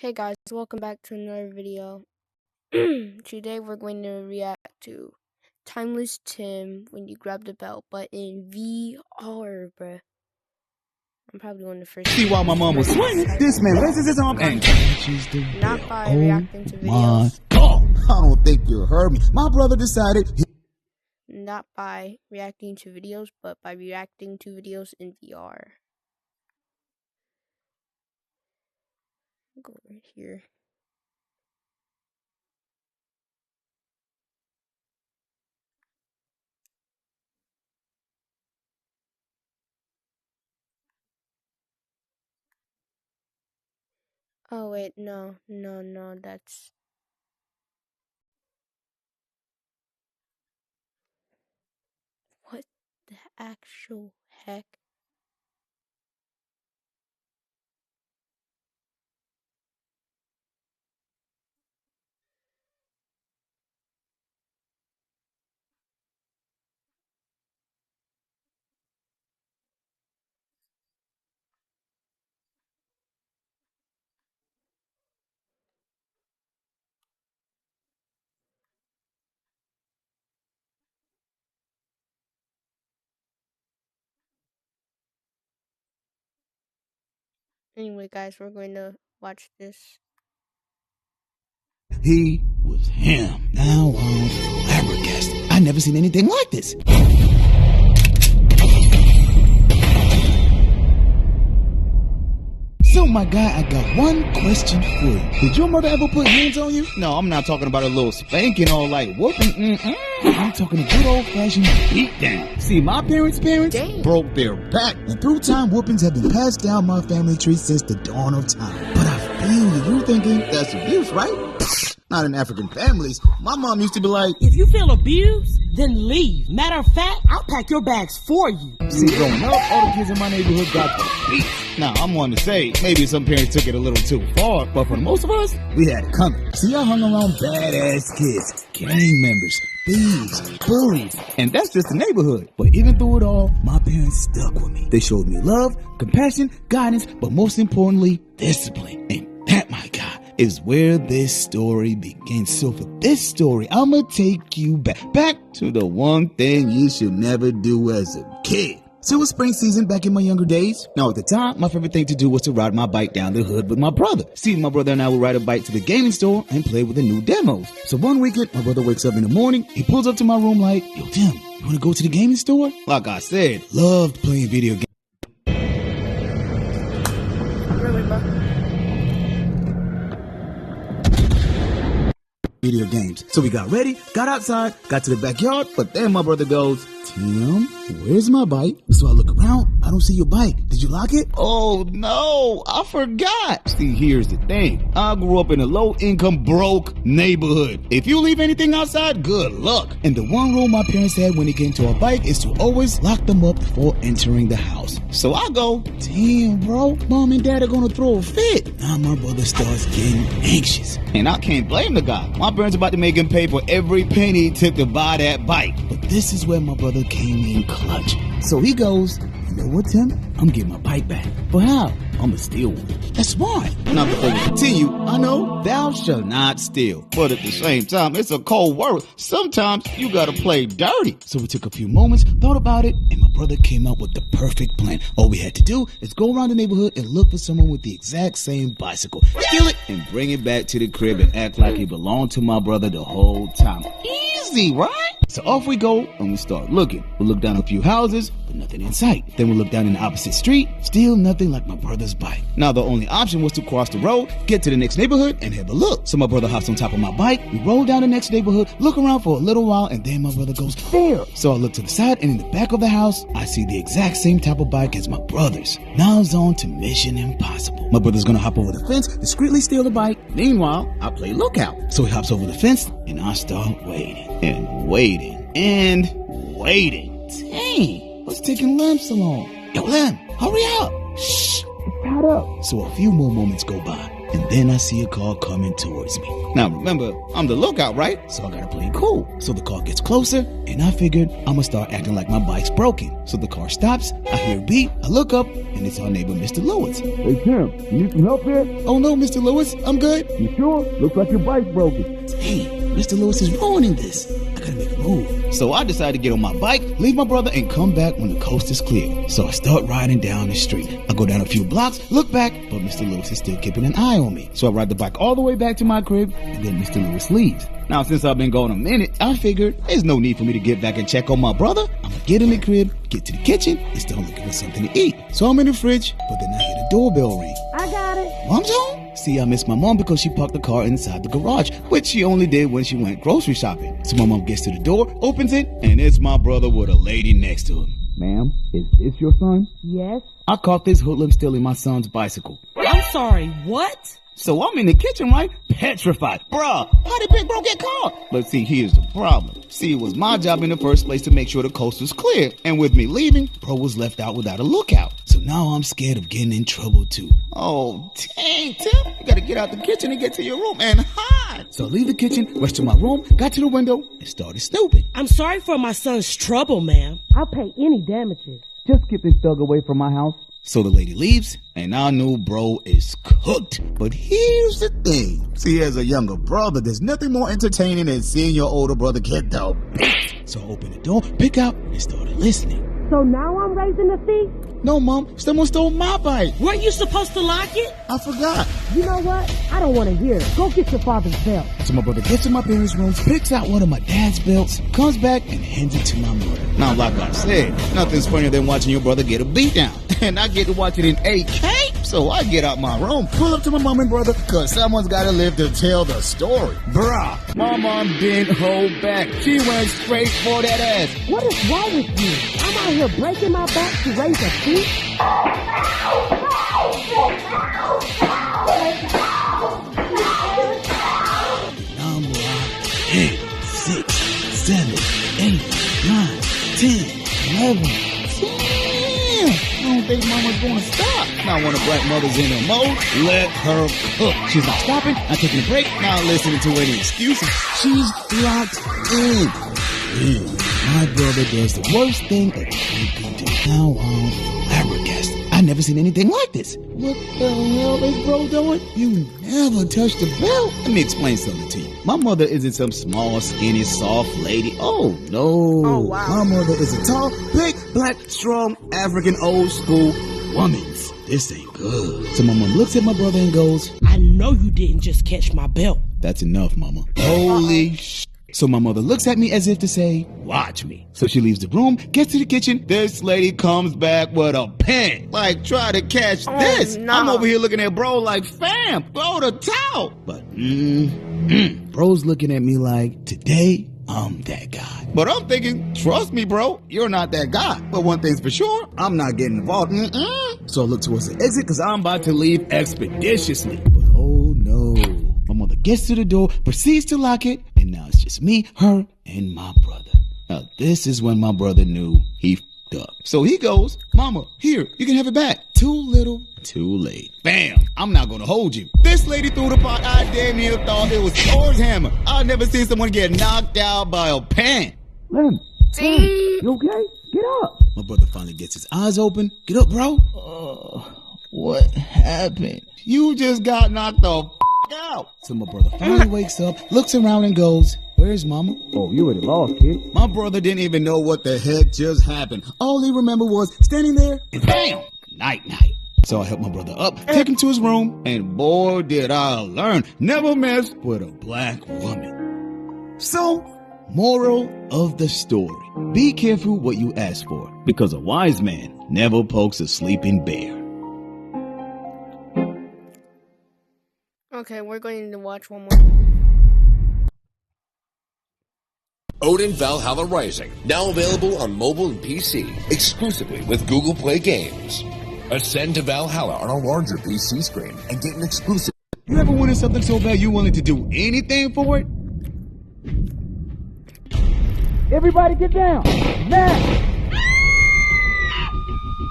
Hey guys, welcome back to another video. Today we're going to react to Timeless Tim when you grab the belt, but in VR, bruh. I'm probably one of the first. See why my mom was swinging? This man raises his arm and catches the not bell. by reacting to My videos. God. I don't think you heard me. My brother decided Not by reacting to videos, but by reacting to videos in VR. Go right here. Oh wait, no, that's... What the actual heck? Anyway, guys, we're going to watch this. he was him. Now I'm flabbergasted. I never seen anything like this. So, my guy, I got one question for you. Did your mother ever put hands on you? No, I'm not talking about a little spanking or like whooping. I'm talking a good old-fashioned beatdown. See, my parents' Dang. broke their back, and through time, whoopings have been passed down my family tree since the dawn of time. But I feel you thinking that's abuse, right? Not in African families. My mom used to be like, if you feel abused, then leave. Matter of fact, I'll pack your bags for you. see, growing up, all the kids in my neighborhood got the beat. Now, I'm one to say, maybe some parents took it a little too far, but for most of us, we had it coming. See, I hung around badass kids, gang members, thieves, bullies, and that's just the neighborhood. But even through it all, my parents stuck with me. They showed me love, compassion, guidance, but most importantly, discipline. And that, my God, is where this story begins. So for this story, I'ma take you back to the one thing you should never do as a kid. So it was spring season back in my younger days. Now at the time, my favorite thing to do was to ride my bike down the hood with my brother. See, my brother and I would ride a bike to the gaming store and play with the new demos. So one weekend, my brother wakes up in the morning, he pulls up to my room like, yo Tim, you wanna go to the gaming store? Like I said, loved playing video games. Really, bro? Video games. So we got ready, got outside, got to the backyard, but then my brother goes, Tim, where's my bike? So I look around, I don't see your bike. Did you lock it? Oh no, I forgot. See, here's the thing. I grew up in a low-income, broke neighborhood. If you leave anything outside, good luck. And the one rule my parents had when it came to our bike is to always lock them up before entering the house. So I go, damn bro, mom and dad are gonna throw a fit. Now my brother starts getting anxious. And I can't blame the guy. My parents about to make him pay for every penny he took to buy that bike. But this is where my brother came in clutch. So he goes, you know what, Tim? I'm getting my bike back. But how? I'ma steal one. That's smart. Now before we continue, I know thou shalt not steal. But at the same time, it's a cold world. Sometimes you gotta play dirty. So we took a few moments, thought about it, and my brother came up with the perfect plan. All we had to do is go around the neighborhood and look for someone with the exact same bicycle, steal it, and bring it back to the crib and act like it belonged to my brother the whole time. Easy, right? So off we go and we start looking. We look down a few houses, but nothing in sight. Then we look down in the opposite street, still nothing like my brother's bike. Now the only option was to cross the road, get to the next neighborhood, and have a look. So my brother hops on top of my bike, we roll down the next neighborhood, look around for a little while, and then my brother goes, there. So I look to the side, and in the back of the house, I see the exact same type of bike as my brother's. Now it's on to Mission Impossible. My brother's gonna hop over the fence, discreetly steal the bike. Meanwhile, I play lookout. So he hops over the fence, and I start waiting, and waiting, and waiting. Dang, what's taking Lem so long? Yo, Lem, hurry up. Shh, it's tied up. So a few more moments go by. and then I see a car coming towards me. Now remember, I'm the lookout, right? So I gotta play it cool. So the car gets closer, and I figured I'm gonna start acting like my bike's broken. So the car stops, I hear a beep, I look up, and it's our neighbor, Mr. Lewis. Hey, Tim, you need some help here? Oh no, Mr. Lewis, I'm good. You sure? Looks like your bike's broken. Dang, Mr. Lewis is ruining this. I gotta make a move. So I decide to get on my bike, leave my brother, and come back when the coast is clear. So I start riding down the street. I go down a few blocks, look back, but Mr. Lewis is still keeping an eye on me. So I ride the bike all the way back to my crib, and then Mr. Lewis leaves. Now, since I've been gone a minute, I figured there's no need for me to get back and check on my brother. I'm gonna get in the crib, get to the kitchen, and start looking for something to eat. So I'm in the fridge, but then I hear the doorbell ring. I got it. Mom's home? See, I miss my mom because she parked the car inside the garage, which she only did when she went grocery shopping. So my mom gets to the door, opens it, and it's my brother with a lady next to him. Ma'am, is this your son? Yes. I caught this hoodlum stealing my son's bicycle. I'm sorry, what? So I'm in the kitchen, right? Petrified. Bruh, how did Big Bro get caught? But see, here's the problem. See, it was my job in the first place to make sure the coast was clear. And with me leaving, Bro was left out without a lookout. So now I'm scared of getting in trouble too. Oh, dang, Tim. You gotta get out the kitchen and get to your room and hide. So I leave the kitchen, rushed to my room, got to the window, and started snooping. I'm sorry for my son's trouble, ma'am. I'll pay any damages. Just get this thug away from my house. So the lady leaves, and I knew Bro is cooked. But here's the thing. See, as a younger brother, there's nothing more entertaining than seeing your older brother get the beat. So I opened the door, pick out, and started listening. So now I'm raising the thief? No, Mom, someone stole my bike. Weren't you supposed to lock it? I forgot. You know what? I don't want to hear it. Go get your father's belt. So my brother gets in my parents' room, picks out one of my dad's belts, comes back, and hands it to my mother. Now, like I said, nothing's funnier than watching your brother get a beat down. And I get to watch it in 8K. So I get out my room, pull up to my mom and brother, cause someone's gotta live to tell the story. Bruh, my mom didn't hold back. She went straight for that ass. What is wrong with you? I'm out here breaking my back to raise a thief? Number 8, 6, 7, 8, 9, 10, 11. I don't think Mama's gonna stop. Now when a black mother's in her mode, let her cook. She's not stopping, not taking a break, not listening to any excuses. She's locked in. My brother does the worst thing a kid can do. Now I'm flabbergasted. I never seen anything like this. What the hell is Bro doing? You never touched the belt. Let me explain something to you. My mother isn't some small, skinny, soft lady. Oh, no. Oh, wow. My mother is a tall, big, black, strong, African, old school woman. This ain't good. So my mom looks at my brother and goes, I know you didn't just catch my belt. That's enough, Mama. Holy sh**. So my mother looks at me as if to say, watch me. So she leaves the room, gets to the kitchen. This lady comes back with a pen. Like, try to catch this. No. I'm over here looking at Bro like, fam, throw the towel. But, Bro's looking at me like, today, I'm that guy. But I'm thinking, trust me, Bro, you're not that guy. But one thing's for sure, I'm not getting involved. So I look towards the exit because I'm about to leave expeditiously. But oh no. My mother gets to the door, proceeds to lock it, and now it's just me, her, and my brother. Now this is when my brother knew he f***ed up. So he goes, Mama, here, you can have it back. Too little, too late. Bam! I'm not gonna hold you. This lady threw the pot. I damn near thought it was Thor's hammer. I've never seen someone get knocked out by a pen. Lem, you okay? Get up. My brother finally gets his eyes open. Get up, bro. What happened? You just got knocked the f*** out. So my brother finally wakes up, looks around and goes, where's Mama? Oh, you already lost, kid. My brother didn't even know what the heck just happened. All he remembered was standing there and bam, night. So I helped my brother up, take him to his room, and boy did I learn, never mess with a black woman. So, moral of the story, be careful what you ask for, because a wise man never pokes a sleeping bear. Okay, we're going to watch one more. Odin Valhalla Rising, now available on mobile and PC, exclusively with Google Play Games. Ascend to Valhalla on a larger PC screen and get an exclusive. You ever wanted something so bad you willing to do anything for it? Everybody get down. Now.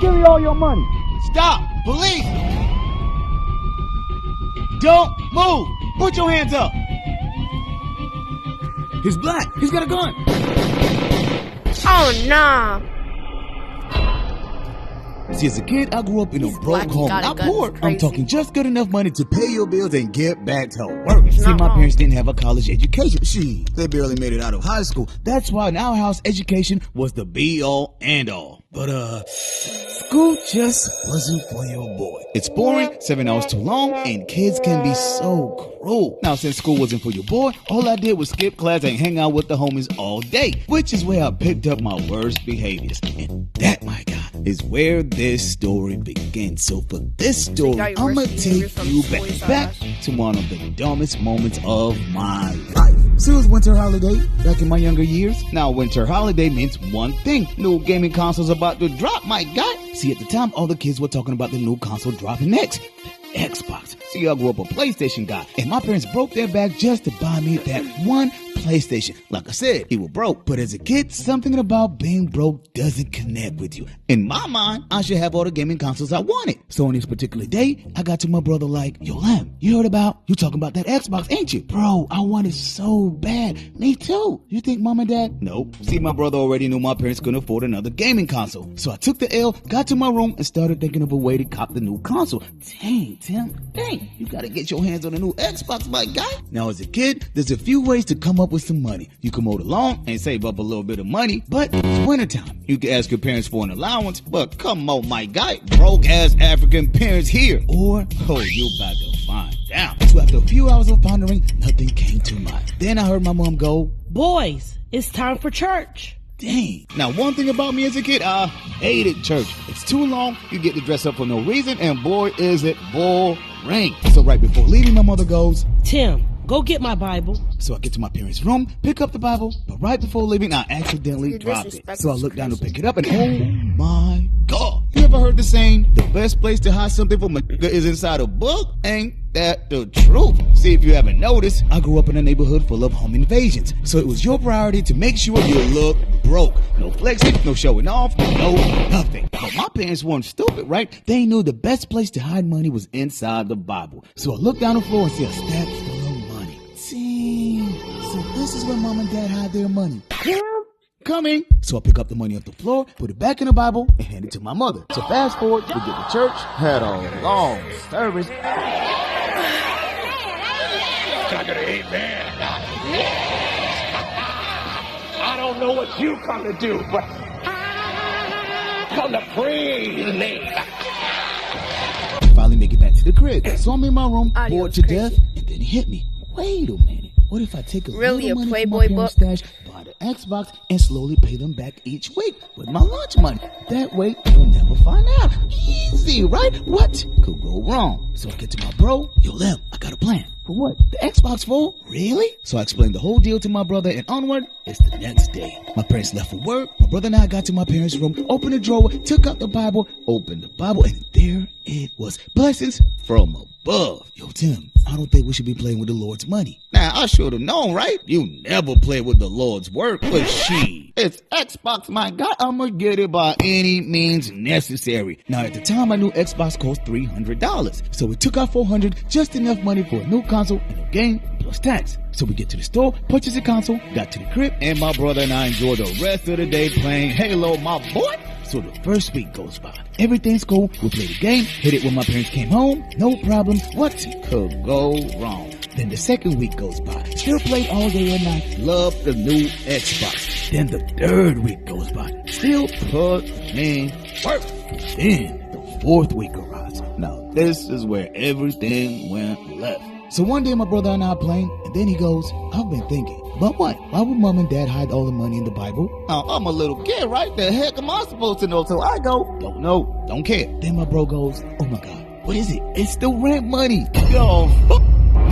Give me all your money. Stop! Police! Don't move. Put your hands up. He's black. He's got a gun. Oh, nah. See, as a kid, I grew up in a broke black, he home. got a Not gun. poor. It's I'm crazy. talking just good enough money to pay your bills and get back to work. See, not my wrong. parents didn't have a college education. They barely made it out of high school. That's why in our house, education was the be-all and all. But, school just wasn't for your boy. It's boring, 7 hours too long, and kids can be so cruel. Now, since school wasn't for your boy, all I did was skip class and hang out with the homies all day, which is where I picked up my worst behaviors. And that, my God, is where this story begins. So for this story, got your I'm worst gonna behavior take from you school, you back saw to one of the dumbest moments of my life. So it was winter holiday back in my younger years. Now, winter holiday means one thing. New gaming consoles about to drop, my God. See, at the time, all the kids were talking about the new console dropping next. Xbox. See, I grew up a PlayStation guy, and my parents broke their back just to buy me that one PlayStation. Like I said, we were broke, but as a kid, something about being broke doesn't connect with you. In my mind, I should have all the gaming consoles I wanted. So on this particular day, I got to my brother like, yo, Lam, you talking about that Xbox, ain't you? Bro, I want it so bad. Me too. You think mom and dad? Nope. See, my brother already knew my parents couldn't afford another gaming console. So I took the L, got to my room, and started thinking of a way to cop the new console. Dang, Tim, you gotta get your hands on a new Xbox, my guy. Now, as a kid, there's a few ways to come up with some money. You can mow the lawn and save up a little bit of money, but it's wintertime. You can ask your parents for an allowance, but come on, my guy, broke-ass African parents here. Or, you about to find out. So after a few hours of pondering, nothing came to mind. Then I heard my mom go, Boys, it's time for church. dang. Now, one thing about me as a kid, I hated church. It's too long, you get to dress up for no reason, and boy, is it boring. So right before leaving, my mother goes, Tim, go get my Bible. so I get to my parents' room, pick up the Bible, but right before leaving, I accidentally Your dropped it. disrespect So I is look down to crazy. pick it up, and oh my God. You ever heard the saying, the best place to hide something from a nigga is inside a book? Ain't that the truth? See, if you haven't noticed, I grew up in a neighborhood full of home invasions. So it was your priority to make sure you look broke. No flexing, no showing off, no nothing. But my parents weren't stupid, right? They knew the best place to hide money was inside the Bible. So I looked down the floor and see a stack full of money. See, so this is where mom and dad hide their money. Coming. So I pick up the money off the floor, put it back in the Bible, and hand it to my mother. So fast forward, we get to church, had a long service. I don't know what you come to do, but come to praise the name. Finally make it back to the crib. So I'm in my room, Audio bored is to crazy. death, and then it hit me. Wait a minute. What if I take a Really, little a money from Playboy my parents' stash, buy the Xbox, and slowly pay them back each week with my lunch money? That way, they'll never find out. Easy, right? What could go wrong? So I get to my bro. Yo, Lem, I got a plan. For what? The Xbox full? Really? So I explained the whole deal to my brother, and onward, it's the next day. My parents left for work. My brother and I got to my parents' room, opened the drawer, took out the Bible, opened the Bible, and there it was. Blessings from above. Yo, Tim, I don't think we should be playing with the Lord's money. Now, I should have known, right? You never play with the Lord's work, but she. It's Xbox, my God. I'ma get it by any means necessary. Now, at the time, I knew Xbox cost $300. So we took out $400, just enough money for a new console and a game plus tax. So we get to the store, purchase a console, got to the crib, and my brother and I enjoy the rest of the day playing Halo, my boy. So the first week goes by. Everything's cool. We play the game, hit it when my parents came home. No problems. What could go wrong? Then the second week goes by. Still played all day and night. Love the new Xbox. Then the third week goes by. Still put in work. Then the fourth week arrives. Now this is where everything went left. So one day my brother and I are playing, and then he goes, I've been thinking, but what? Why would mom and dad hide all the money in the Bible? Now, I'm a little kid, right? The heck am I supposed to know? So I go, don't know, don't care. Then my bro goes, oh my God, what is it? It's the rent money. Yo,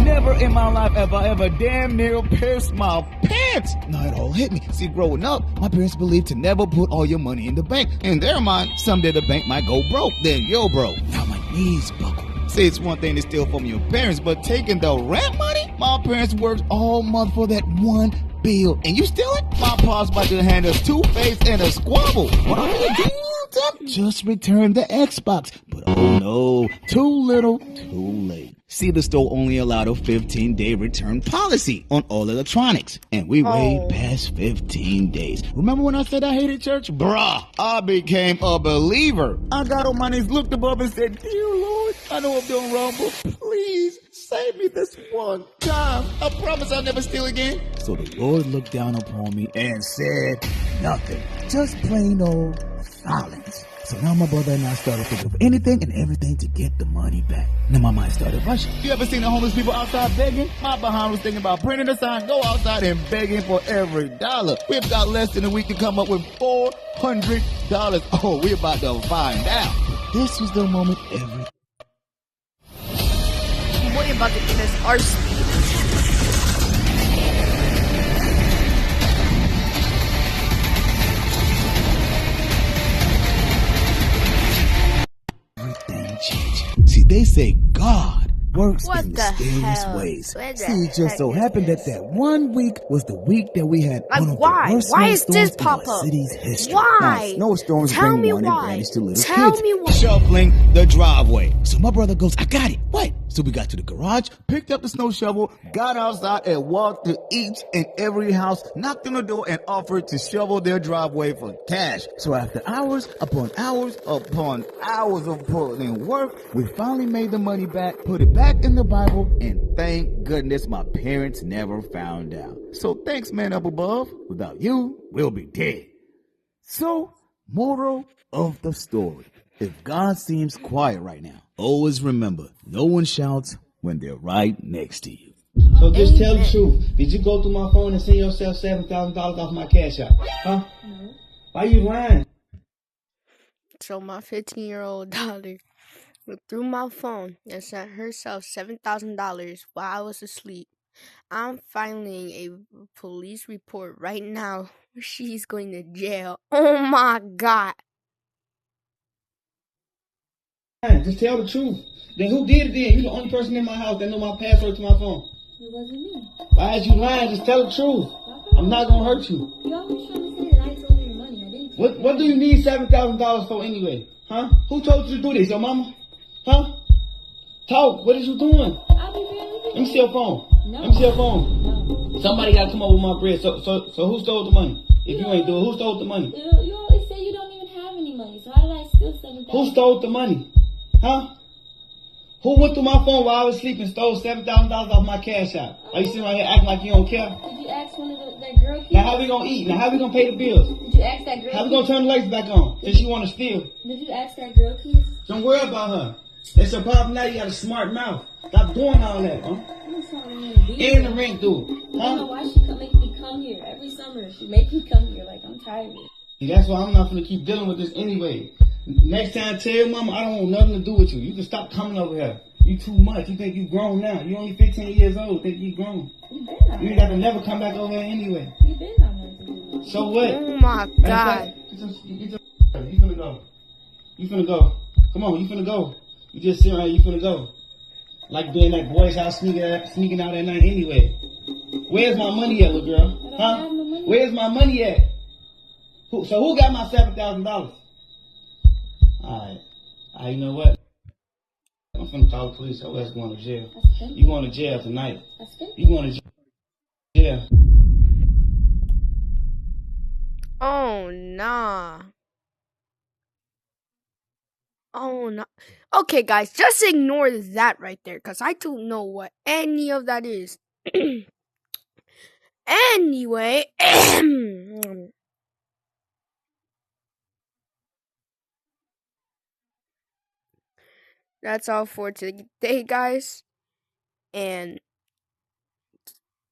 never in my life have I ever damn near pissed my pants. Now it all hit me. See, growing up, my parents believed to never put all your money in the bank. In their mind, someday the bank might go broke. Then yo, bro, now my knees buckle. See, it's one thing to steal from your parents, but taking the rent money? My parents worked all month for that one bill. And you steal it? My pa's about to hand us two-face and a squabble. What are you doing? Tim, just returned the Xbox. But oh no, too little, too late. See, the store only allowed a 15-day return policy on all electronics. And we way past 15 days. Remember when I said I hated church? Bruh, I became a believer. I got on my knees, looked above and said, Dear Lord, I know I'm doing wrong, but please save me this one time. I promise I'll never steal again. So the Lord looked down upon me and said nothing. Just plain old silence. So now my brother and I started thinking of anything and everything to get the money back. Now my mind started rushing. You ever seen the homeless people outside begging? My behind was thinking about printing a sign, go outside and begging for every dollar. We've got less than a week to come up with $400. Oh, we're about to find out. This was the moment Boy about to get us our speed. everything changed. See, they say God works What in the mysterious hell? ways. Where the See, it just heck so is happened this? that one week was the week that we had Like, one of why? the worst Why is this snowstorms in pop our up? city's history. Why? Now, snowstorms Tell bring me one why. advantage to little Tell kids. me why. Shoveling the driveway. So my brother goes, I got it. What? So we got to the garage, picked up the snow shovel, got outside and walked to each and every house, knocked on the door and offered to shovel their driveway for cash. So after hours upon hours upon hours of putting in work, we finally made the money back, put it back in the Bible, and thank goodness my parents never found out. So thanks, man up above. Without you, we'll be dead. So, moral of the story. If God seems quiet right now, always remember, no one shouts when they're right next to you. So just tell the truth. Did you go through my phone and send yourself $7,000 off my cash app? Huh? No. Why you lying? So my 15-year-old daughter looked through my phone and sent herself $7,000 while I was asleep. I'm filing a police report right now. She's going to jail. Oh my God. Just tell the truth. Then who did it then? You the only person in my house that know my password to my phone. It wasn't me. Why is you lying? Just tell the truth. I'm not gonna hurt you. You always trying to say that I told you your money. I didn't. What do you need $7,000 for anyway? Huh? Who told you to do this? Your mama? Huh? Talk. What is you doing? I'll be real. Let me see your phone. No. Let me see your phone. No. Somebody gotta come up with my bread. So who stole the money? If you ain't do it, who stole the money? You always say you don't even have any money. So how did I steal $7,000? Who stole the money? Huh? Who went through my phone while I was sleeping and stole $7,000 off my cash app? Are you sitting right here acting like you don't care? Did you ask one of that girl kids? Now how we gonna eat? Now how we gonna pay the bills? Did you ask that girl? How we gonna turn the lights back on since you wanna steal? Did you ask that girl kids? Don't worry about her. It's a problem now. You got a smart mouth. Stop doing all that, huh? I'm just telling you to be And here. the rent due, I don't know huh? why she make me come here every summer. She make me come here like I'm tired of it. See, that's why I'm not gonna keep dealing with this anyway. Next time, tell your mama I don't want nothing to do with you. You can stop coming over here. You too much. You think you grown now. You only 15 years old. Think you grown. You been on You ain't got to never come back over here anyway. You been on that. So what? Oh my God. You finna go. You finna go. Come on, you finna go. You just sit around, you finna go. Like being that boy's house sneaking out at night anyway. Where's my money at, little girl? Huh? Where's my money at? So who got my $7,000? Alright, you know what? I'm finna call the police. Your ass going to jail. You going to jail tonight. You going to jail. Oh nah. Oh no. Okay, guys, just ignore that right there, because I don't know what any of that is. Anyway, that's all for today, guys. And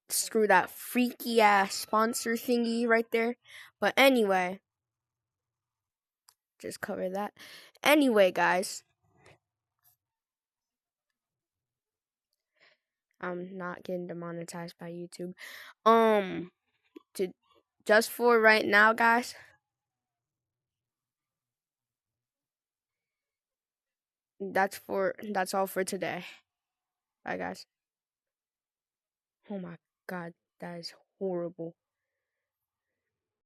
screw that freaky ass sponsor thingy right there. But anyway, just cover that. Anyway, guys, I'm not getting demonetized by YouTube. Just for right now, guys. That's all for today. Bye, guys. Oh my God, that is horrible.